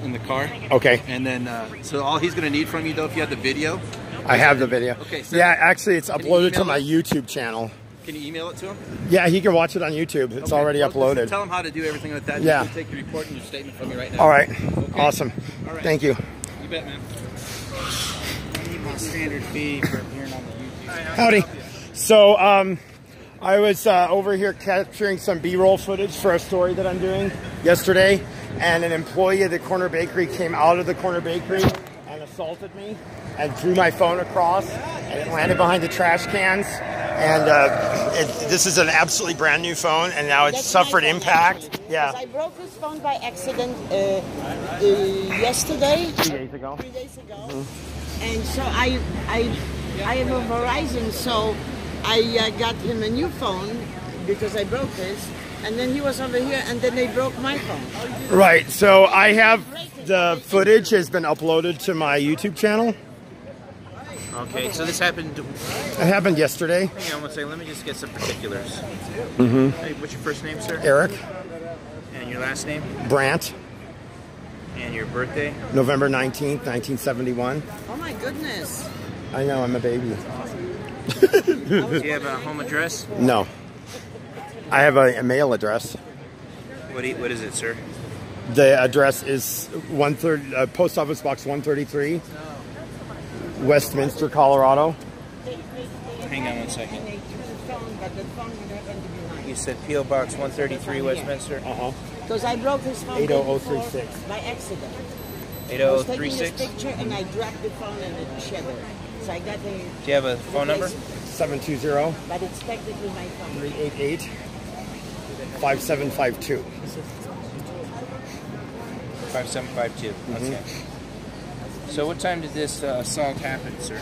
in the car. Okay. And then, so all he's going to need from you, though, if you have the video. I have the video. Okay. So yeah, actually, it's uploaded to my YouTube channel. Can you email it to him? Yeah, he can watch it on YouTube. It's already uploaded. Tell him how to do everything with that. Yeah. He'll take your report and your statement from you right now. All right. Okay. Awesome. All right. Thank you. You bet, man. I need my standard fee for appearing on the YouTube. Howdy. So, I was over here capturing some B-roll footage for a story that I'm doing yesterday, and an employee of the Corner Bakery came out of the Corner Bakery and assaulted me and threw my phone across, and it landed behind the trash cans. And this is an absolutely brand new phone, and now it's suffered impact. Actually, Yeah. I broke this phone by accident yesterday. 3 days ago. 3 days ago. And so I have a Verizon, so I got him a new phone because I broke this, and then he was over here, and then they broke my phone. Right. So I have the footage has been uploaded to my YouTube channel. Okay, so this happened. It happened yesterday. Hang on one second. Let me just get some particulars. Mm-hmm. Hey, what's your first name, sir? Eric And your last name? Brandt, And your birthday? November 19th, 1971. Oh my goodness. I know, I'm a baby. Do you have a home address? No. I have a mail address. What is it, sir? The address is Post Office Box 133, Westminster, Colorado. Hang on one second. You said P.O. Box 133, Westminster? Uh-huh. Because I broke his phone 80036. by accident. I was taking this 80036? picture and I dropped the phone and it shattered. So I got the... Do you have a phone number? 720 But it's technically my phone. 388 5752. 5752. Okay. So what time did this assault happen, sir?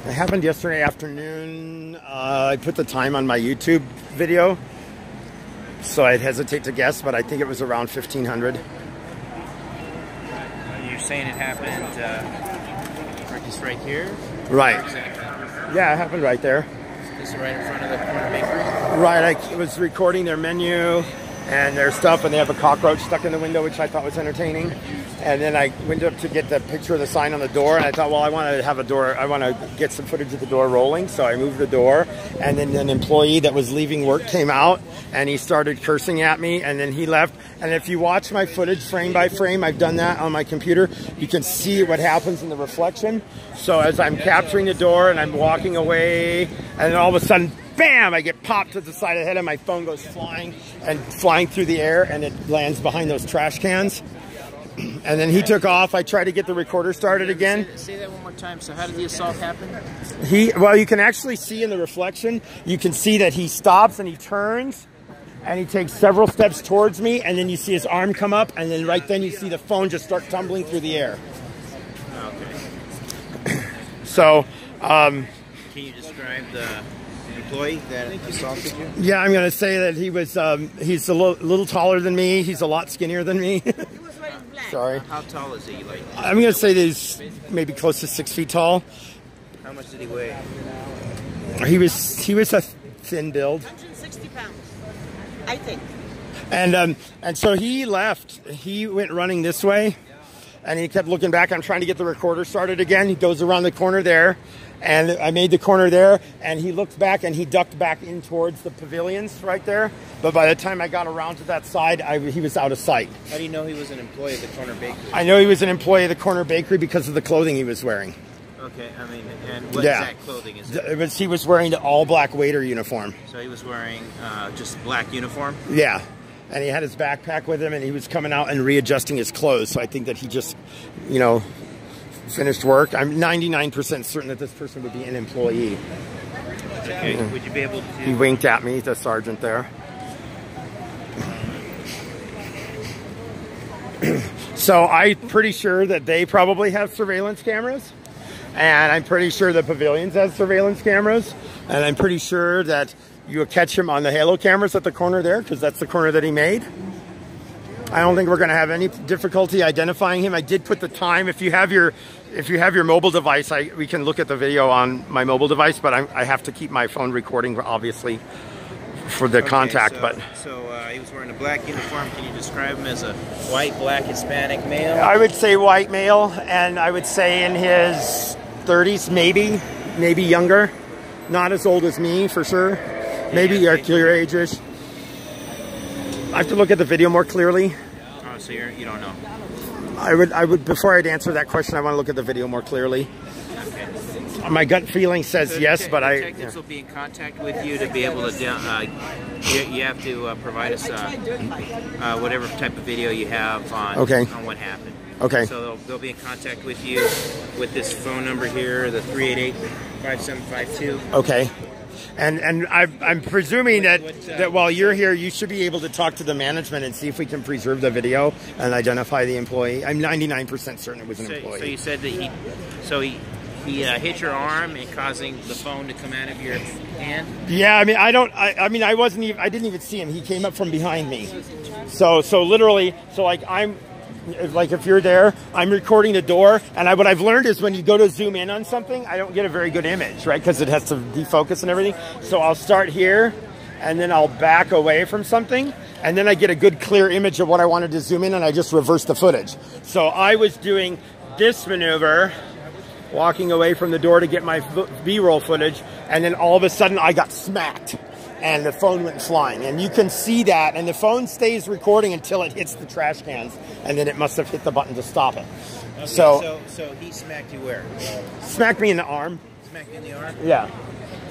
It happened yesterday afternoon. I put the time on my YouTube video, so I'd hesitate to guess, but I think it was around 1500. You're saying it happened just right here? Right. Exactly. Yeah, it happened right there. This is right in front of the Corner Bakery? Right, I was recording their menu and their stuff, and they have a cockroach stuck in the window, which I thought was entertaining. And then I went up to get the picture of the sign on the door, and I thought, well, I want to have a door, I want to get some footage of the door rolling, so I moved the door, and then an employee that was leaving work came out, and he started cursing at me, and then he left. And if you watch my footage frame by frame, I've done that on my computer, you can see what happens in the reflection. So as I'm capturing the door and I'm walking away, and then all of a sudden, bam, I get popped to the side of the head, and my phone goes flying through the air, and it lands behind those trash cans. And then he took off. I tried to get the recorder started again. Say that one more time. So how did the assault happen? Well, you can actually see in the reflection, you can see that he stops and he turns and he takes several steps towards me, and then you see his arm come up, and then right then you see the phone just start tumbling through the air. Okay. So, can you describe the employee that assaulted you? yeah, I'm going to say that he was, he's a little taller than me. He's a lot skinnier than me. Sorry. How tall is he? Like, I'm going to say that he's maybe close to 6 feet tall. how much did he weigh? He was a thin build. 160 pounds, I think. And so he left. He went running this way, and he kept looking back. I'm trying to get the recorder started again. He goes around the corner there, and I made the corner there, and he looked back, and he ducked back in towards the pavilions right there. But by the time I got around to that side, he was out of sight. How do you know he was an employee of the Corner Bakery? I know he was an employee of the Corner Bakery because of the clothing he was wearing. Okay, I mean, and what exact clothing is it? He was wearing the all-black waiter uniform. So he was wearing just black uniform? Yeah. And he had his backpack with him, and he was coming out and readjusting his clothes. So I think that he just, you know, finished work. I'm 99% certain that this person would be an employee. Okay, would you be able to... He winked at me, the sergeant there. So I'm pretty sure that they probably have surveillance cameras. And I'm pretty sure the pavilions has surveillance cameras. And I'm pretty sure that you'll catch him on the halo cameras at the corner there, because that's the corner that he made. I don't think we're going to have any difficulty identifying him. I did put the time. If you have your mobile device, we can look at the video on my mobile device, but I have to keep my phone recording, obviously, for the contact, so, but he was wearing a black uniform. Can you describe him as a white, black, Hispanic male? I would say white male, and I would say in his 30s, maybe younger. Not as old as me, for sure. Maybe your age-ish. I have to look at the video more clearly. Oh, so you don't know? I would before I'd answer that question, I want to look at the video more clearly. Okay. My gut feeling says yes, but detectives will be in contact with you to be able to. You have to provide us whatever type of video you have on what happened. Okay. So they'll be in contact with you with this phone number here, the 388-5752. Okay. And I'm presuming that while you're here, you should be able to talk to the management and see if we can preserve the video and identify the employee. I'm 99% certain it was an employee. So you said that he hit your arm and causing the phone to come out of your hand? Yeah, I mean, I didn't even see him. He came up from behind me. So literally, like if you're there, I'm recording the door, and what I've learned is when you go to zoom in on something, I don't get a very good image, right? Because it has to defocus and everything. So I'll start here, and then I'll back away from something, and then I get a good clear image of what I wanted to zoom in, and I just reverse the footage. So I was doing this maneuver, walking away from the door to get my B-roll footage, and then all of a sudden I got smacked. And the phone went flying, and you can see that, and the phone stays recording until it hits the trash cans, and then it must have hit the button to stop it. Okay, so he smacked you where? Smacked me in the arm. Smacked you in the arm? Yeah.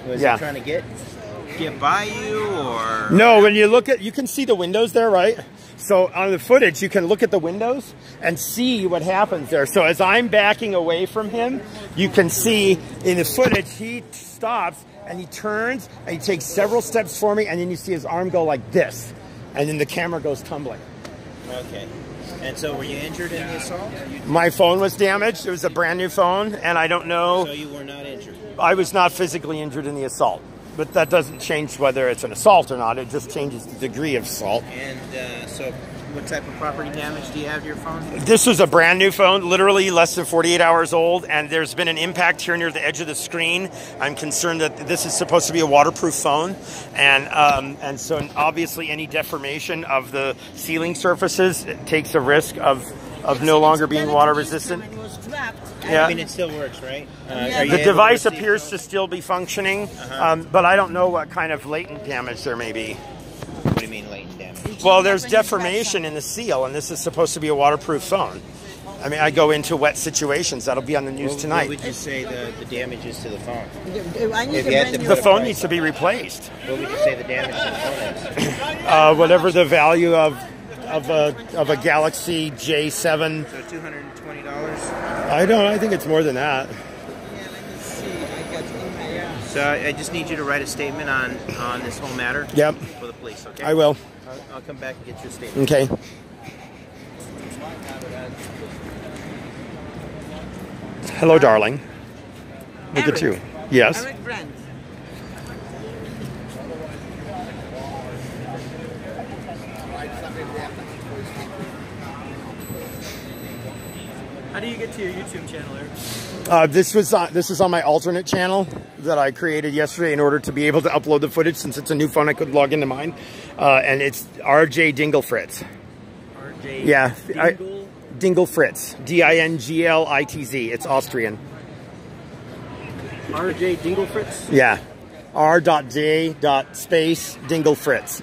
Was he trying to get by you, or? No, when you look at, you can see the windows there, right? So on the footage, you can look at the windows and see what happens there. So as I'm backing away from him, you can see in the footage, he stops, and he turns, and he takes several steps for me, and then you see his arm go like this, and then the camera goes tumbling. Okay. And so were you injured in the assault? My phone was damaged. It was a brand new phone, and I don't know. So you were not injured? I was not physically injured in the assault. But that doesn't change whether it's an assault or not. It just changes the degree of assault. And so what type of property damage do you have to your phone? This was a brand new phone, literally less than 48 hours old, and there's been an impact here near the edge of the screen. I'm concerned that this is supposed to be a waterproof phone, and so obviously any deformation of the ceiling surfaces, it takes a risk of no longer being water resistant. Yeah. I mean, it still works, right? The device appears to still be functioning, but I don't know what kind of latent damage there may be. What do you mean latent damage? Well, there's deformation in the seal, and this is supposed to be a waterproof phone. I mean, I go into wet situations. That'll be on the news tonight. What would you say the damage is to the phone? The phone needs to be replaced. What would you say the damage to the phone is? Whatever the value of a Galaxy J7. So $220? I think it's more than that. So I just need you to write a statement on this whole matter. Yep. For the police, okay? I will. I'll come back and get your statement. Okay. Hello, darling. Look at you. Yes. Eric Brand. How do you get to your YouTube channel, Eric? This is on my alternate channel that I created yesterday in order to be able to upload the footage. Since it's a new phone, I could log into mine, and it's RJ Dinglefritz. RJ. Yeah, Dingle? Dinglefritz. Dinglitz. It's Austrian. RJ Dinglefritz? Yeah. R.J. space Dinglefritz.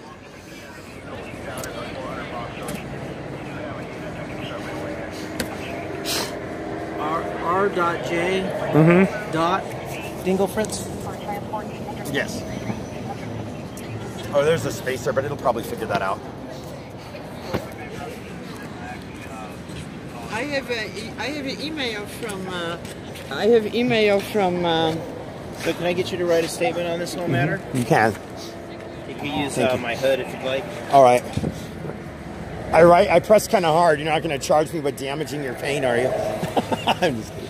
R.J. Dot Dinglefritz? Yes. Oh, there's a space there, but it'll probably figure that out. I have an email from. So can I get you to write a statement on this whole matter? You can. You can use my HUD if you'd like. All right. I press kind of hard. You're not going to charge me with damaging your paint, are you? I'm just kidding.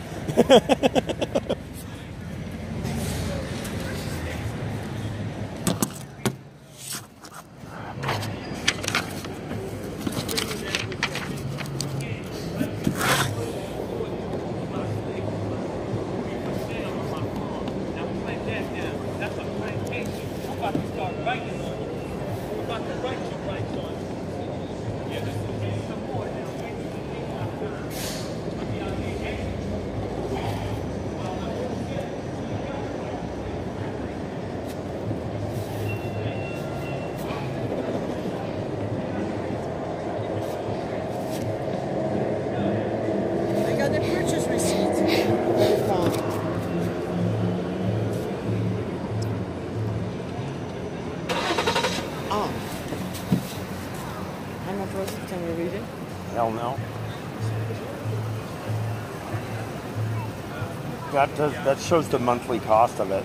hell no. That shows the monthly cost of it.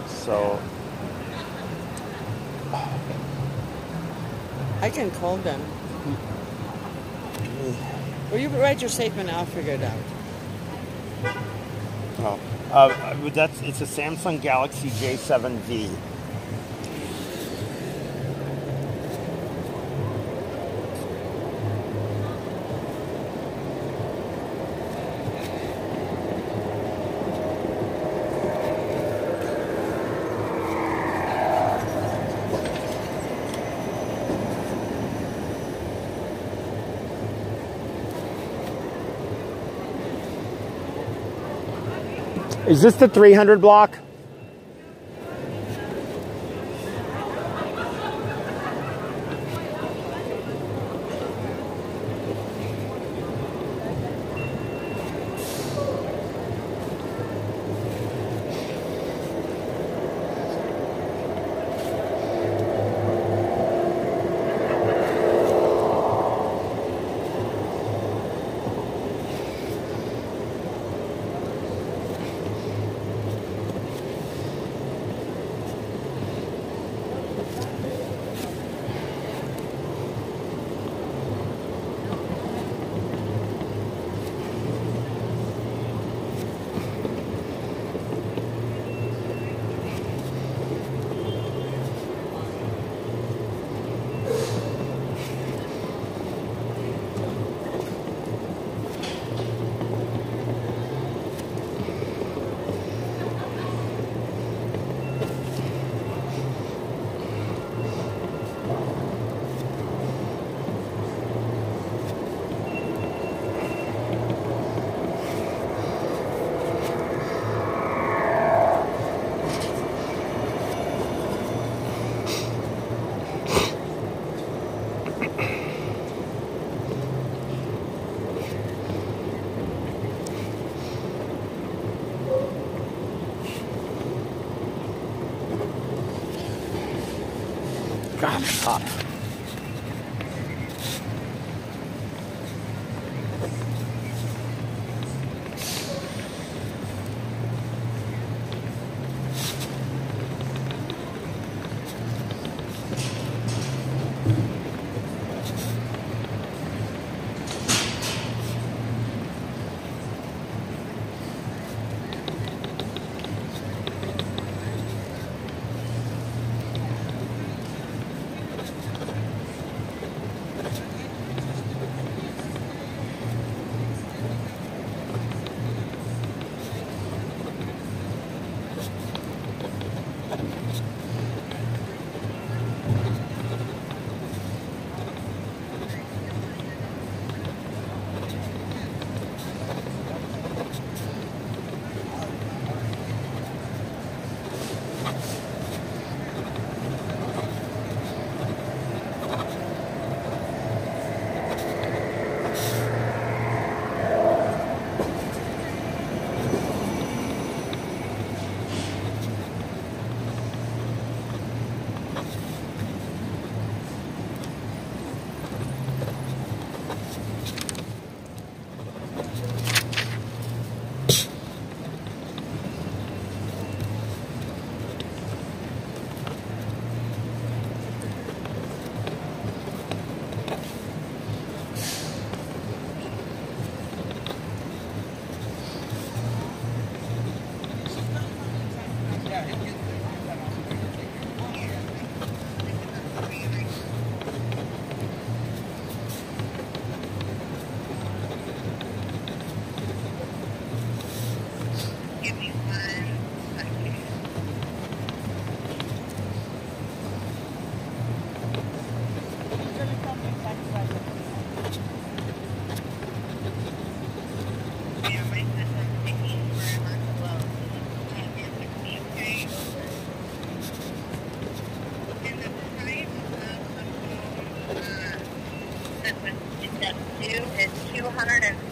So I can call them. Or you write your statement, I'll figure it out. oh, it's a Samsung Galaxy J7V. Is this the 300 block? God, it's hot.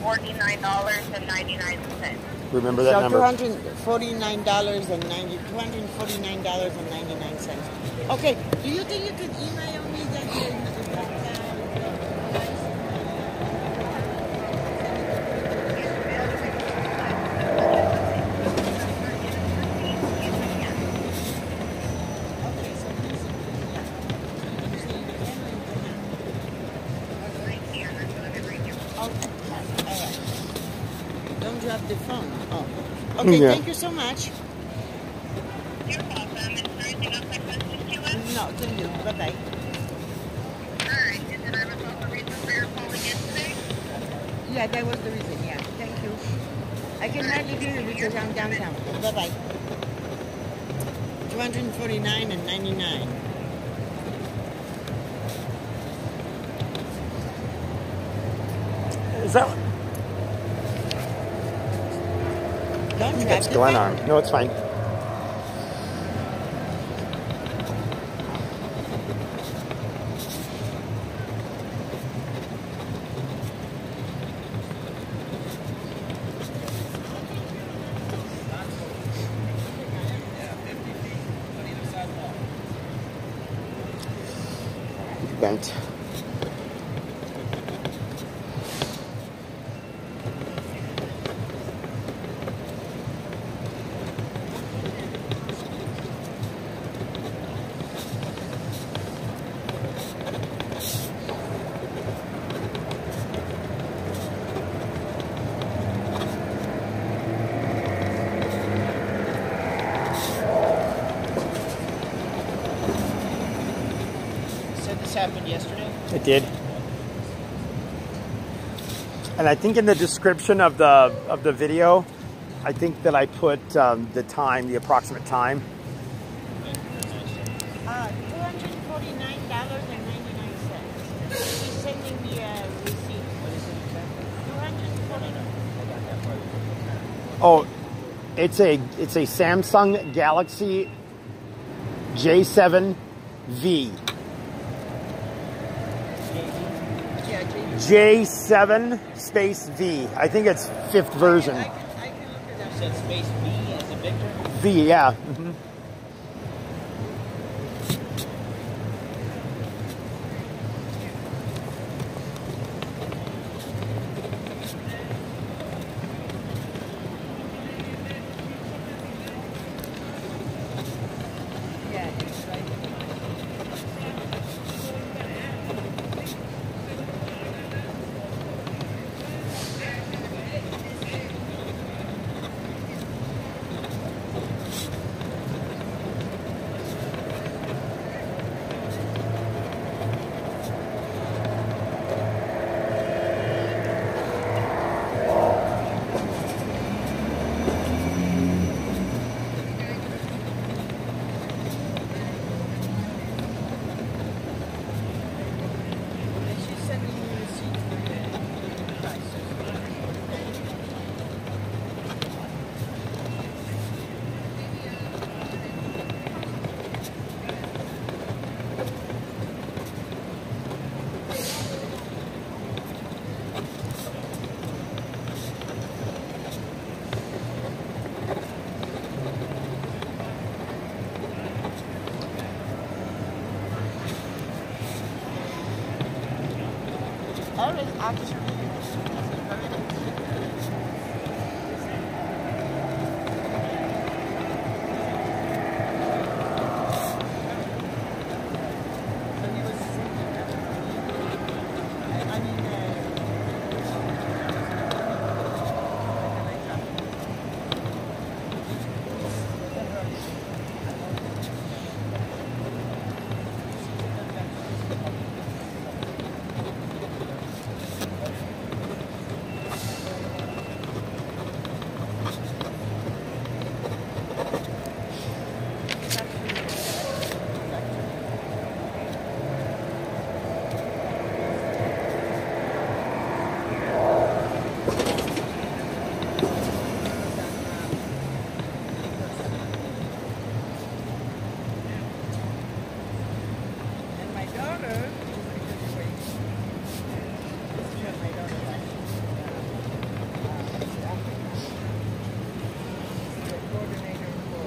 $249.99. Remember that number? $249.99. Okay, do you think you could email me that? you have the phone. Oh. Okay, Yeah. thank you so much. You're welcome. Is there anything else I can assist you with? No, thank you. Bye-bye. Alright, and then I recall the reason for your calling in today? Yeah, that was the reason. Yeah, thank you. I can hardly hear you because I'm downtown. Bye-bye. 249 and 99. Is that Don't what's grab the going phone. on? No, it's fine. Bent. Said this happened yesterday. It did. And I think in the description of the video, I think that I put the time, the approximate time. $249.99. She's sending me a receipt. What is it exactly? $249. Oh, it's a Samsung Galaxy J7V. Yeah, J7 space V. I think it's 5th version. I can look it up. You said space B as a Victor? V, yeah. Mhm. Yeah, it's right. And she's sending me a receipt for the prices. That is actually and my daughter. Coordinator for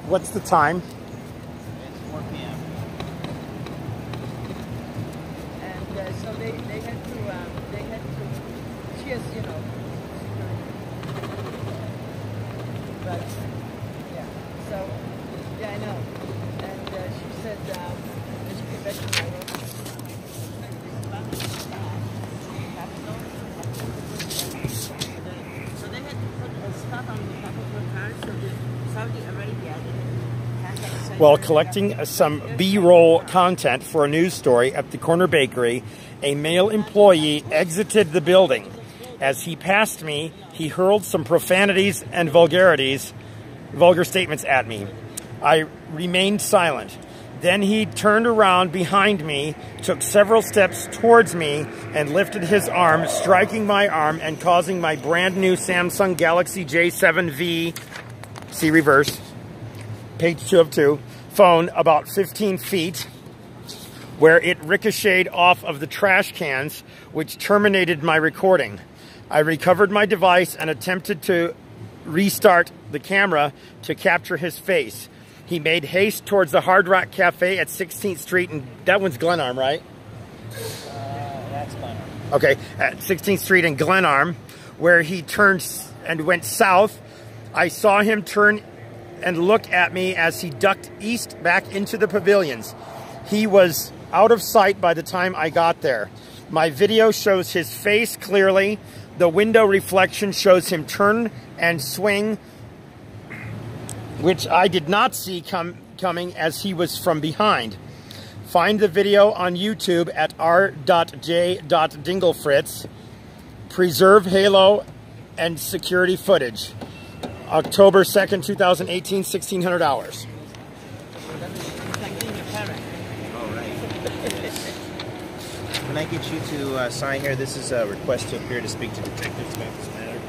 What's the time? It's 4 p.m. they had to she has, you know, but yeah, so yeah, I know. And she said, let's get back to my room. So they had to put a stop on the top of her car, so the Saudi Arabia. While collecting some B-roll content for a news story at the corner bakery, a male employee exited the building. As he passed me, he hurled some profanities and vulgar statements at me. I remained silent. Then he turned around behind me, took several steps towards me, and lifted his arm, striking my arm and causing my brand new Samsung Galaxy J7V, see reverse, page 2 of 2, phone about 15 feet, where it ricocheted off of the trash cans, which terminated my recording. I recovered my device and attempted to restart the camera to capture his face. He made haste towards the Hard Rock Cafe at 16th Street, and that one's Glenarm, right? That's Glenarm. Okay, at 16th Street in Glenarm, where he turned and went south. I saw him turn and look at me as he ducked east back into the pavilions. He was out of sight by the time I got there. My video shows his face clearly. The window reflection shows him turn and swing, which I did not see coming as he was from behind. Find the video on YouTube at r.j.dinglefritz. Preserve Halo and security footage. October 2nd, 2018, 1600 hours. Can I get you to sign here? This is a request to appear to speak to detectives about this matter.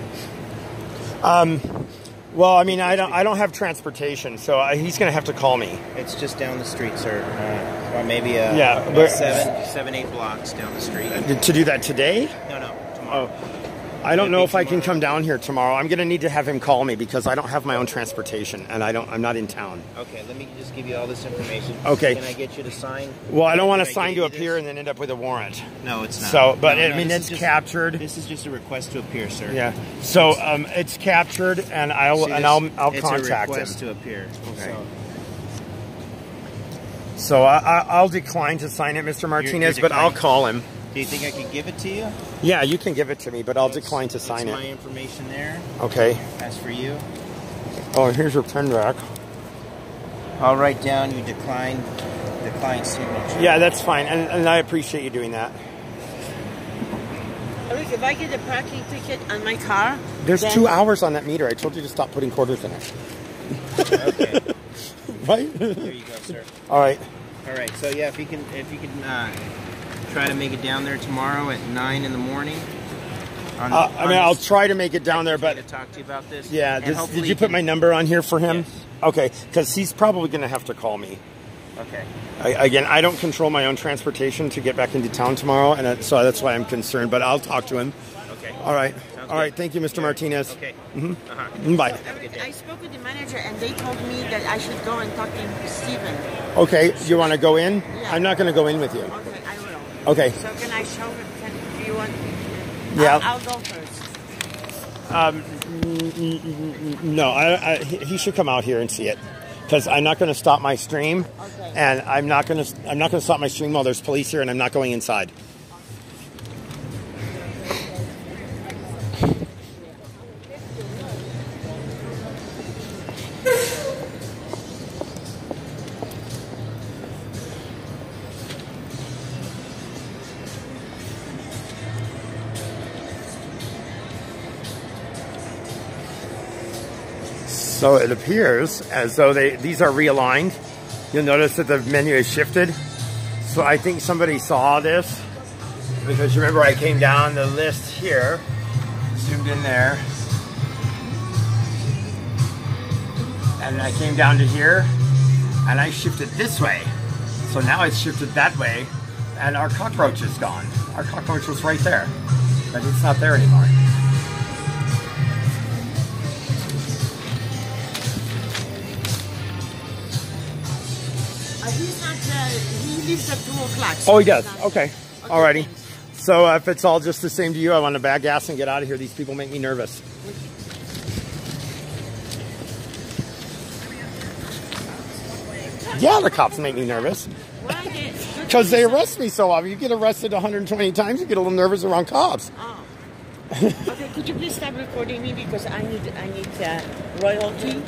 Well, I mean, I don't have transportation, so he's going to have to call me. It's just down the street, sir. Or maybe yeah, about 7-8 blocks down the street. To do that today? No, tomorrow. Oh. I don't know if I can come down here tomorrow. I'm going to need to have him call me because I don't have my own transportation and I'm not in town. Okay, let me just give you all this information. Okay. Can I get you to sign? Well, I don't want to sign to appear and then end up with a warrant. No, it's not. So, but no, I mean, it's captured. This is just a request to appear, sir. Yeah. So, it's captured, and I'll it's contact a request him to appear. Okay. So I'll decline to sign it, Mr. Martinez, but I'll call him. Do you think I could give it to you? Yeah, you can give it to me, but I'll decline to sign it. My information there. Okay. As for you. Oh, here's your pen back. I'll write down you decline signature. Yeah, that's fine, and I appreciate you doing that. Look, if I get a parking ticket on my car, there's 2 hours on that meter. I told you to stop putting quarters in it. Okay. Right? Here you go, sir. All right. All right. So yeah, if you can try to make it down there tomorrow at 9 in the morning. I mean, I'll try to make it down there, but to talk to you about this. Yeah. Did you put my number on here for him? Yes. Okay, because he's probably going to have to call me. Okay. Again, I don't control my own transportation to get back into town tomorrow, and so that's why I'm concerned. But I'll talk to him. Okay. All right. Sounds All right. Thank you, Mr. Martinez. Okay. Bye. I spoke with the manager, and they told me that I should go and talk to Steven. Okay. You want to go in? Yeah. I'm not going to go in with you. Okay, I will. Okay. So can I show him? Do you want? Yeah. I'll go first. No, he should come out here and see it, because I'm not going to stop my stream, Okay. and I'm not going to stop my stream while there's police here, and I'm not going inside. So it appears as though these are realigned. You'll notice that the menu is shifted. So I think somebody saw this, because you remember I came down the list here, zoomed in there, and I came down to here, and I shifted this way. So now it's shifted that way, and our cockroach is gone. Our cockroach was right there, but it's not there anymore. He's not. He leaves at 2 o'clock. Oh, he does. Okay. Alrighty. So if it's all just the same to you, I want to bag gas and get out of here. These people make me nervous. Yeah, the cops make me nervous. Why? Because they arrest me so often. You get arrested 120 times, you get a little nervous around cops. Oh. Okay, could you please stop recording me because I need royalty?